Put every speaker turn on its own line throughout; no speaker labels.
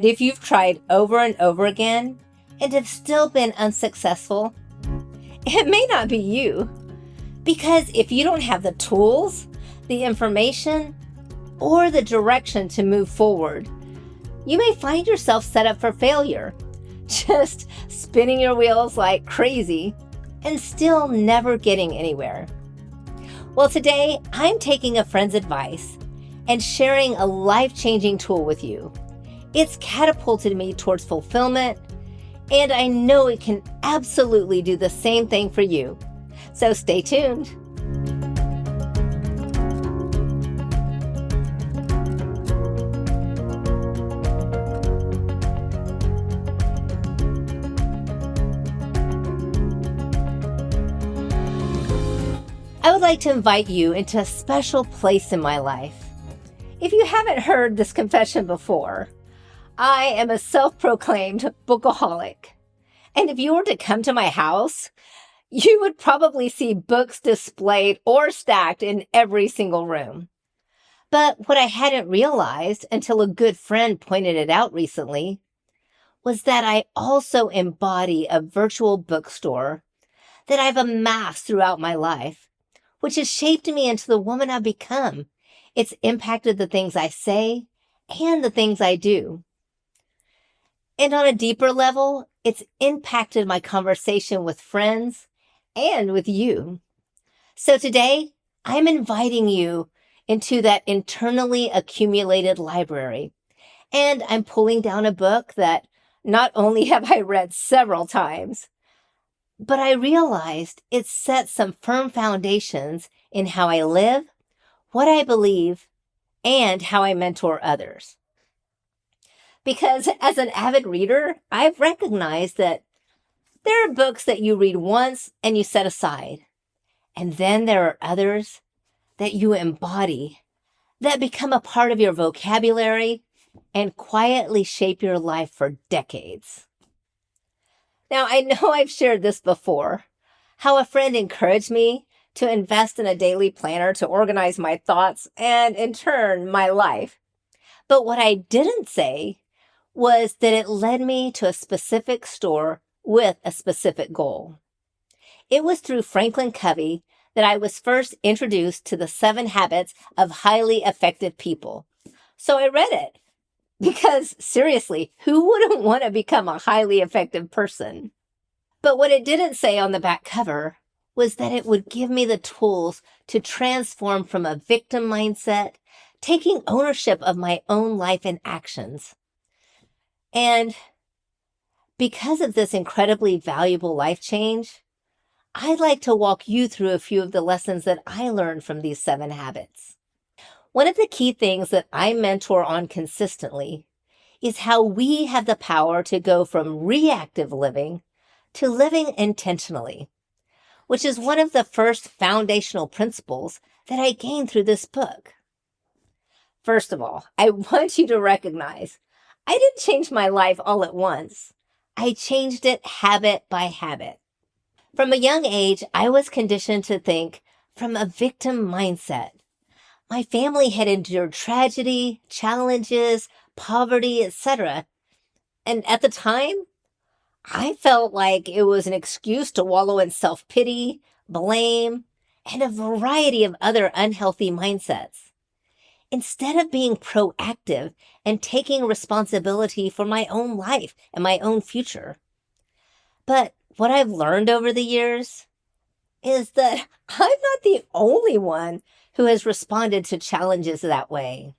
If you've tried over and over again and have still been unsuccessful, it may not be you. Because if you don't have the tools, the information, or the direction to move forward, you may find yourself set up for failure, just spinning your wheels like crazy and still never getting anywhere. Well, today I'm taking a friend's advice and sharing a life-changing tool with you. It's catapulted me towards fulfillment, and I know it can absolutely do the same thing for you. So stay tuned. I would like to invite you into a special place in my life. If you haven't heard this confession before, I am a self-proclaimed bookaholic. And if you were to come to my house, you would probably see books displayed or stacked in every single room. But what I hadn't realized until a good friend pointed it out recently was that I also embody a virtual bookstore that I've amassed throughout my life, which has shaped me into the woman I've become. It's impacted the things I say and the things I do. And on a deeper level, it's impacted my conversation with friends and with you. So today, I'm inviting you into that internally accumulated library. And I'm pulling down a book that not only have I read several times, but I realized it sets some firm foundations in how I live, what I believe, and how I mentor others. Because as an avid reader, I've recognized that there are books that you read once and you set aside. And then there are others that you embody, that become a part of your vocabulary and quietly shape your life for decades. Now, I know I've shared this before, how a friend encouraged me to invest in a daily planner to organize my thoughts and, in turn, my life. But what I didn't say was that it led me to a specific store with a specific goal. It was through Franklin Covey that I was first introduced to the 7 Habits of Highly Effective People. So I read it because, seriously, who wouldn't want to become a highly effective person? But what it didn't say on the back cover was that it would give me the tools to transform from a victim mindset, taking ownership of my own life and actions. And because of this incredibly valuable life change, I'd like to walk you through a few of the lessons that I learned from these 7 habits. One of the key things that I mentor on consistently is how we have the power to go from reactive living to living intentionally, which is one of the first foundational principles that I gained through this book. First of all, I want you to recognize I didn't change my life all at once. I changed it habit by habit. From a young age, I was conditioned to think from a victim mindset. My family had endured tragedy, challenges, poverty, etc. And at the time, I felt like it was an excuse to wallow in self-pity, blame, and a variety of other unhealthy mindsets. Instead of being proactive and taking responsibility for my own life and my own future. But what I've learned over the years is that I'm not the only one who has responded to challenges that way.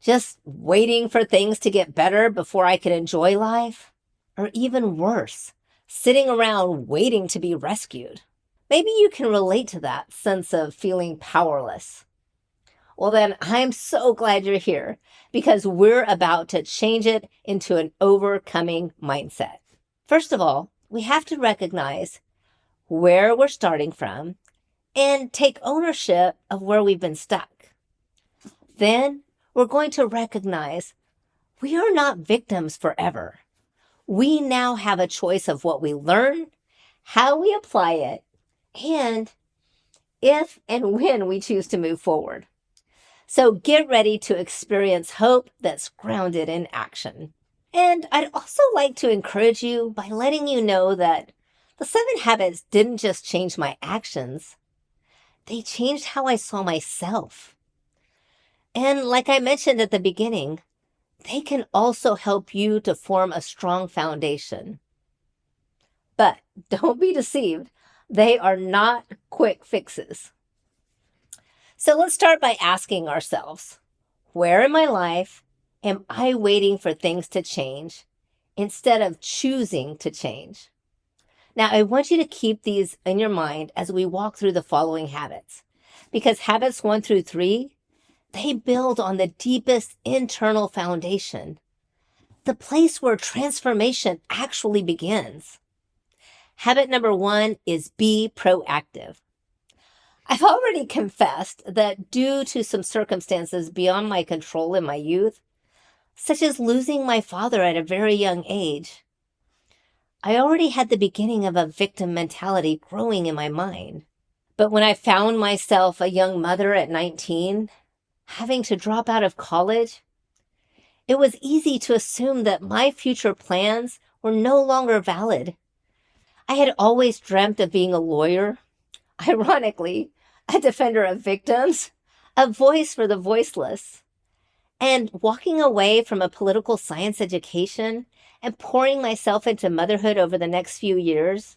Just waiting for things to get better before I can enjoy life? Or even worse, sitting around waiting to be rescued. Maybe you can relate to that sense of feeling powerless. Well, then I'm so glad you're here because we're about to change it into an overcoming mindset. First of all, we have to recognize where we're starting from and take ownership of where we've been stuck. Then we're going to recognize we are not victims forever. We now have a choice of what we learn, how we apply it, and if and when we choose to move forward. So get ready to experience hope that's grounded in action. And I'd also like to encourage you by letting you know that the 7 habits didn't just change my actions, they changed how I saw myself. And like I mentioned at the beginning, they can also help you to form a strong foundation. But don't be deceived, they are not quick fixes. So let's start by asking ourselves, where in my life am I waiting for things to change instead of choosing to change? Now, I want you to keep these in your mind as we walk through the following habits, because habits 1 through 3, they build on the deepest internal foundation, the place where transformation actually begins. Habit number 1 is be proactive. I've already confessed that due to some circumstances beyond my control in my youth, such as losing my father at a very young age, I already had the beginning of a victim mentality growing in my mind. But when I found myself a young mother at 19, having to drop out of college, it was easy to assume that my future plans were no longer valid. I had always dreamt of being a lawyer, ironically, a defender of victims, a voice for the voiceless. And walking away from a political science education and pouring myself into motherhood over the next few years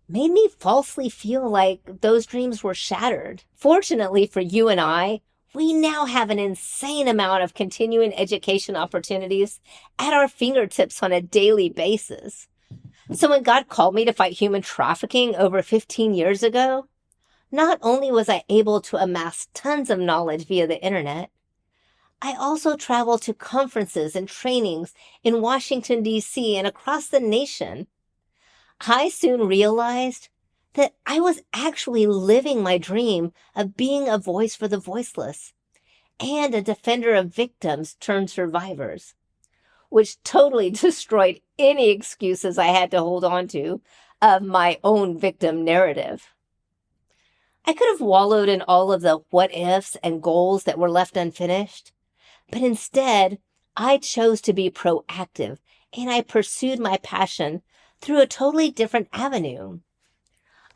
made me falsely feel like those dreams were shattered. Fortunately for you and I, we now have an insane amount of continuing education opportunities at our fingertips on a daily basis. So when God called me to fight human trafficking over 15 years ago, not only was I able to amass tons of knowledge via the internet, I also traveled to conferences and trainings in Washington, D.C. and across the nation. I soon realized that I was actually living my dream of being a voice for the voiceless and a defender of victims turned survivors, which totally destroyed any excuses I had to hold on to of my own victim narrative. I could have wallowed in all of the what ifs and goals that were left unfinished, but instead, I chose to be proactive and I pursued my passion through a totally different avenue.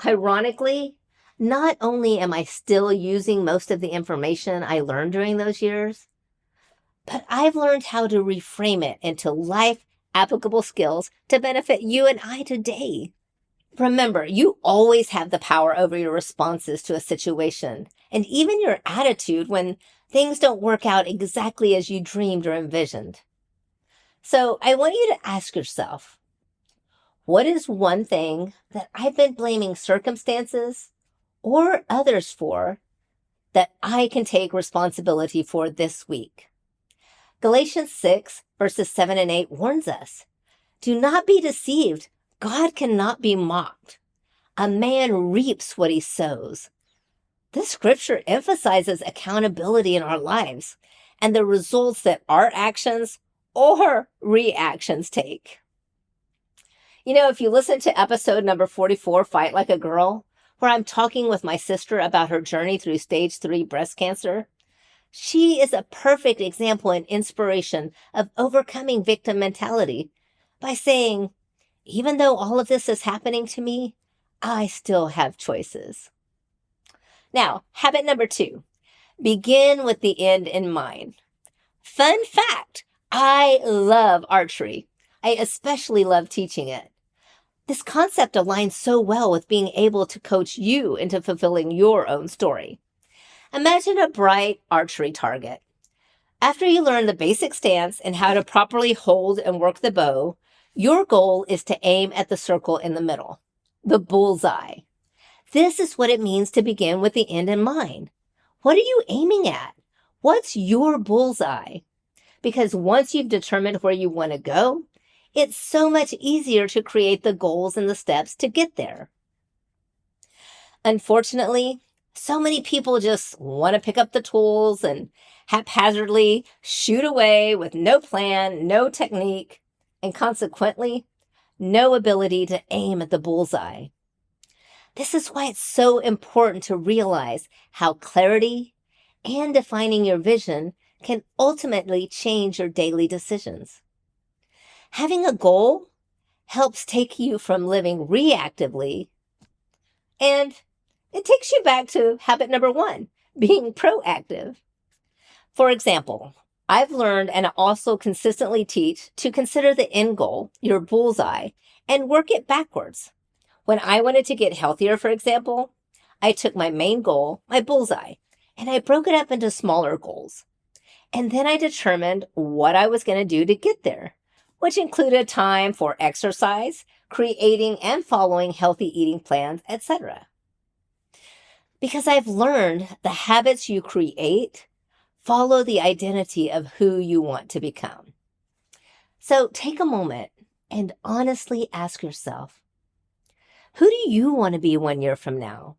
Ironically, not only am I still using most of the information I learned during those years, but I've learned how to reframe it into life applicable skills to benefit you and I today. Remember, you always have the power over your responses to a situation and even your attitude when things don't work out exactly as you dreamed or envisioned. So I want you to ask yourself, what is one thing that I've been blaming circumstances or others for that I can take responsibility for this week? Galatians 6, verses 7 and 8 warns us, do not be deceived. God cannot be mocked. A man reaps what he sows. This scripture emphasizes accountability in our lives and the results that our actions or reactions take. You know, if you listen to episode number 44, Fight Like a Girl, where I'm talking with my sister about her journey through stage 3 breast cancer, she is a perfect example and inspiration of overcoming victim mentality by saying, even though all of this is happening to me, I still have choices. Now, habit number 2, begin with the end in mind. Fun fact, I love archery. I especially love teaching it. This concept aligns so well with being able to coach you into fulfilling your own story. Imagine a bright archery target. After you learn the basic stance and how to properly hold and work the bow, your goal is to aim at the circle in the middle, the bullseye. This is what it means to begin with the end in mind. What are you aiming at? What's your bullseye? Because once you've determined where you want to go, it's so much easier to create the goals and the steps to get there. Unfortunately, so many people just want to pick up the tools and haphazardly shoot away with no plan, no technique, and consequently, no ability to aim at the bullseye. This is why it's so important to realize how clarity and defining your vision can ultimately change your daily decisions. Having a goal helps take you from living reactively, and it takes you back to habit number 1, being proactive. For example, I've learned and I also consistently teach to consider the end goal, your bullseye, and work it backwards. When I wanted to get healthier, for example, I took my main goal, my bullseye, and I broke it up into smaller goals. And then I determined what I was going to do to get there, which included time for exercise, creating and following healthy eating plans, etc. Because I've learned the habits you create follow the identity of who you want to become. So take a moment and honestly ask yourself, who do you want to be 1 year from now?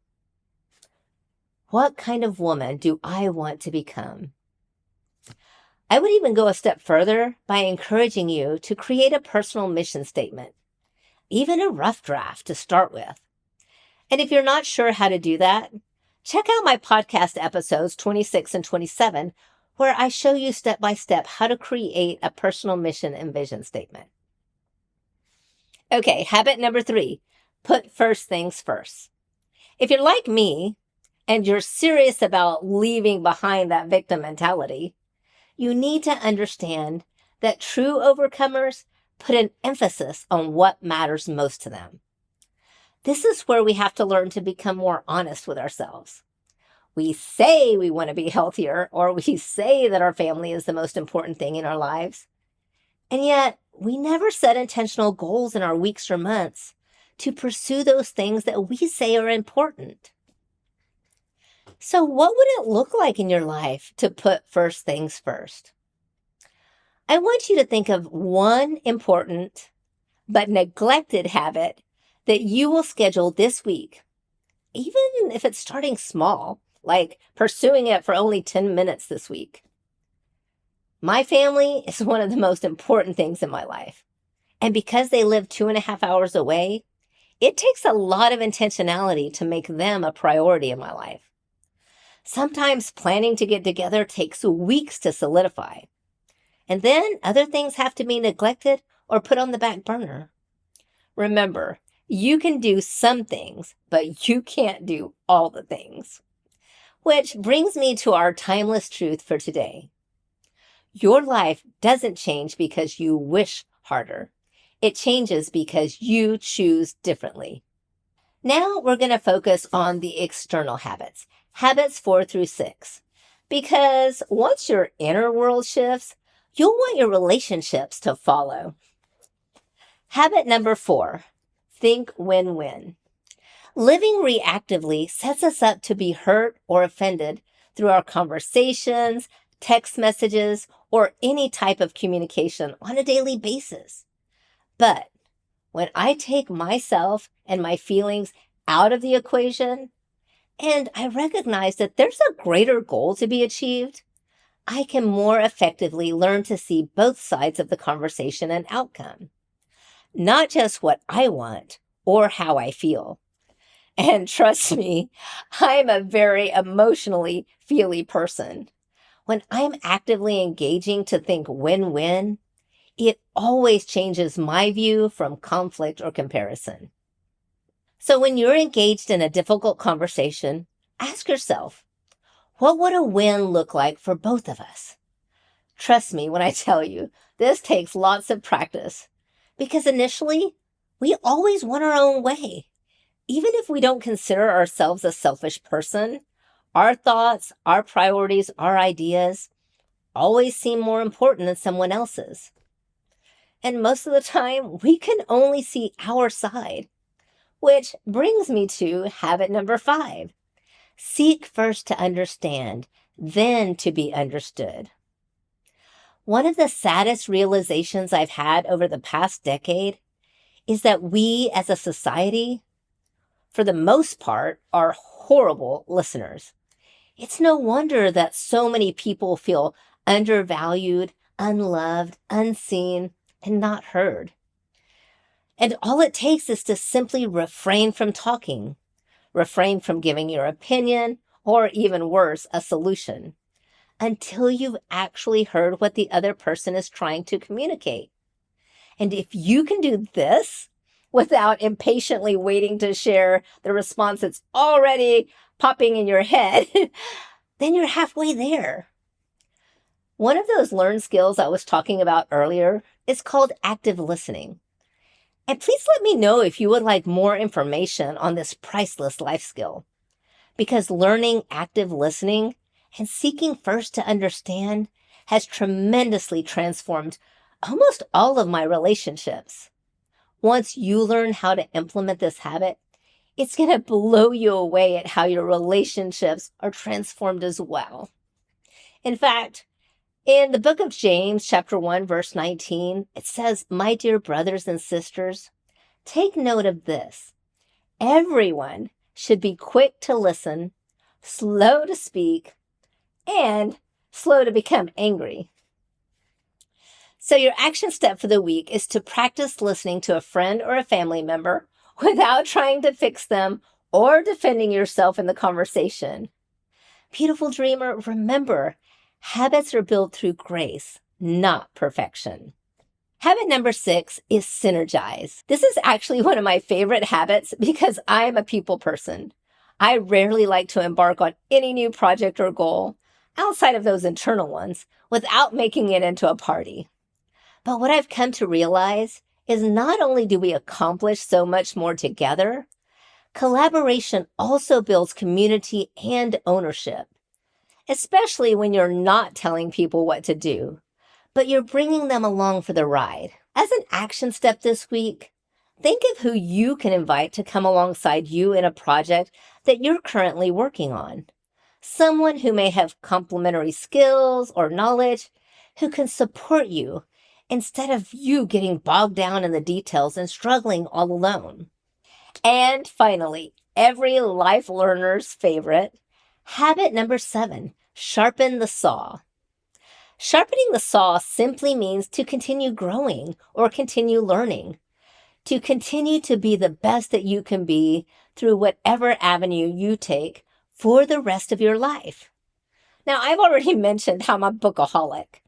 What kind of woman do I want to become? I would even go a step further by encouraging you to create a personal mission statement, even a rough draft to start with. And if you're not sure how to do that, check out my podcast episodes 26 and 27, where I show you step by step how to create a personal mission and vision statement. Okay, habit number 3, put first things first. If you're like me and you're serious about leaving behind that victim mentality, you need to understand that true overcomers put an emphasis on what matters most to them. This is where we have to learn to become more honest with ourselves. We say we want to be healthier, or we say that our family is the most important thing in our lives. And yet, we never set intentional goals in our weeks or months to pursue those things that we say are important. So what would it look like in your life to put first things first? I want you to think of one important but neglected habit that you will schedule this week, even if it's starting small, like pursuing it for only 10 minutes this week. My family is one of the most important things in my life. And because they live 2.5 hours away, it takes a lot of intentionality to make them a priority in my life. Sometimes planning to get together takes weeks to solidify. And then other things have to be neglected or put on the back burner. Remember, you can do some things, but you can't do all the things. Which brings me to our timeless truth for today. Your life doesn't change because you wish harder. It changes because you choose differently. Now we're going to focus on the external habits, habits 4 through 6. Because once your inner world shifts, you'll want your relationships to follow. Habit number 4, think win-win. Living reactively sets us up to be hurt or offended through our conversations, text messages, or any type of communication on a daily basis. But when I take myself and my feelings out of the equation, and I recognize that there's a greater goal to be achieved, I can more effectively learn to see both sides of the conversation and outcome. Not just what I want or how I feel. And trust me, I'm a very emotionally feely person. When I'm actively engaging to think win-win, it always changes my view from conflict or comparison. So when you're engaged in a difficult conversation, ask yourself, what would a win look like for both of us? Trust me when I tell you, this takes lots of practice because initially, we always want our own way. Even if we don't consider ourselves a selfish person, our thoughts, our priorities, our ideas always seem more important than someone else's. And most of the time, we can only see our side, which brings me to habit number 5. Seek first to understand, then to be understood. One of the saddest realizations I've had over the past decade is that we as a society, for the most part, are horrible listeners. It's no wonder that so many people feel undervalued, unloved, unseen, and not heard. And all it takes is to simply refrain from talking, refrain from giving your opinion, or even worse, a solution, until you've actually heard what the other person is trying to communicate. And if you can do this without impatiently waiting to share the response that's already popping in your head, then you're halfway there. One of those learned skills I was talking about earlier is called active listening. And please let me know if you would like more information on this priceless life skill, because learning active listening and seeking first to understand has tremendously transformed almost all of my relationships. Once you learn how to implement this habit, it's going to blow you away at how your relationships are transformed as well. In fact, in the book of James, chapter 1, verse 19, it says, "My dear brothers and sisters, take note of this. Everyone should be quick to listen, slow to speak, and slow to become angry." So your action step for the week is to practice listening to a friend or a family member without trying to fix them or defending yourself in the conversation. Beautiful dreamer, remember, habits are built through grace, not perfection. Habit number 6 is synergize. This is actually one of my favorite habits because I am a people person. I rarely like to embark on any new project or goal, outside of those internal ones, without making it into a party. But what I've come to realize is not only do we accomplish so much more together, collaboration also builds community and ownership, especially when you're not telling people what to do, but you're bringing them along for the ride. As an action step this week, think of who you can invite to come alongside you in a project that you're currently working on. Someone who may have complementary skills or knowledge who can support you instead of you getting bogged down in the details and struggling all alone. And finally, every life learner's favorite, habit number 7, sharpen the saw. Sharpening the saw simply means to continue growing or continue learning, to continue to be the best that you can be through whatever avenue you take for the rest of your life. Now, I've already mentioned how I'm a bookaholic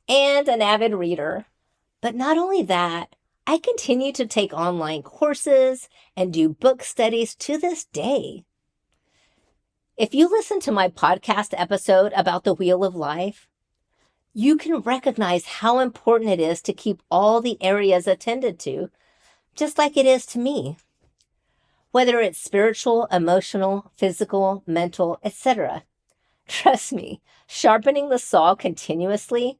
and an avid reader, but not only that, I continue to take online courses and do book studies to this day. If you listen to my podcast episode about the Wheel of Life, you can recognize how important it is to keep all the areas attended to, just like it is to me. Whether it's spiritual, emotional, physical, mental, etc. Trust me, sharpening the saw continuously,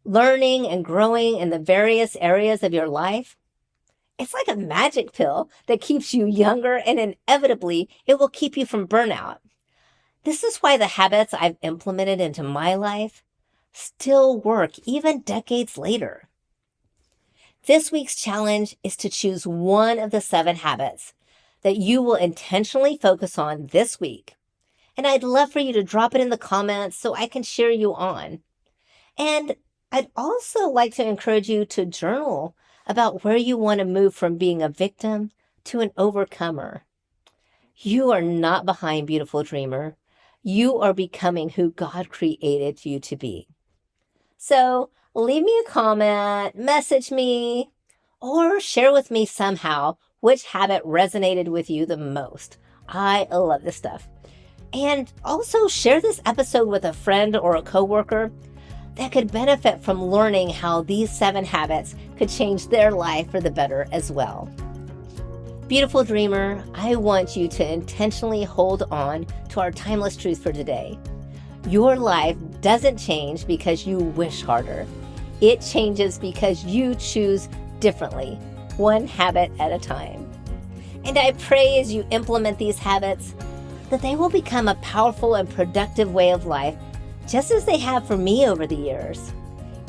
learning and growing in the various areas of your life, it's like a magic pill that keeps you younger, and inevitably it will keep you from burnout. This is why the habits I've implemented into my life still work even decades later. This week's challenge is to choose one of the 7 habits that you will intentionally focus on this week. And I'd love for you to drop it in the comments so I can cheer you on. And I'd also like to encourage you to journal about where you want to move from being a victim to an overcomer. You are not behind, beautiful dreamer. You are becoming who God created you to be. So leave me a comment, message me, or share with me somehow which habit resonated with you the most. I love this stuff. And also share this episode with a friend or a coworker that could benefit from learning how these 7 habits could change their life for the better as well. Beautiful dreamer, I want you to intentionally hold on to our timeless truth for today. Your life doesn't change because you wish harder. It changes because you choose differently, one habit at a time. And I pray as you implement these habits that they will become a powerful and productive way of life, just as they have for me over the years.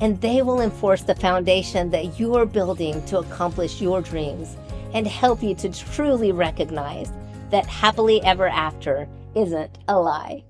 And they will enforce the foundation that you are building to accomplish your dreams and help you to truly recognize that happily ever after isn't a lie.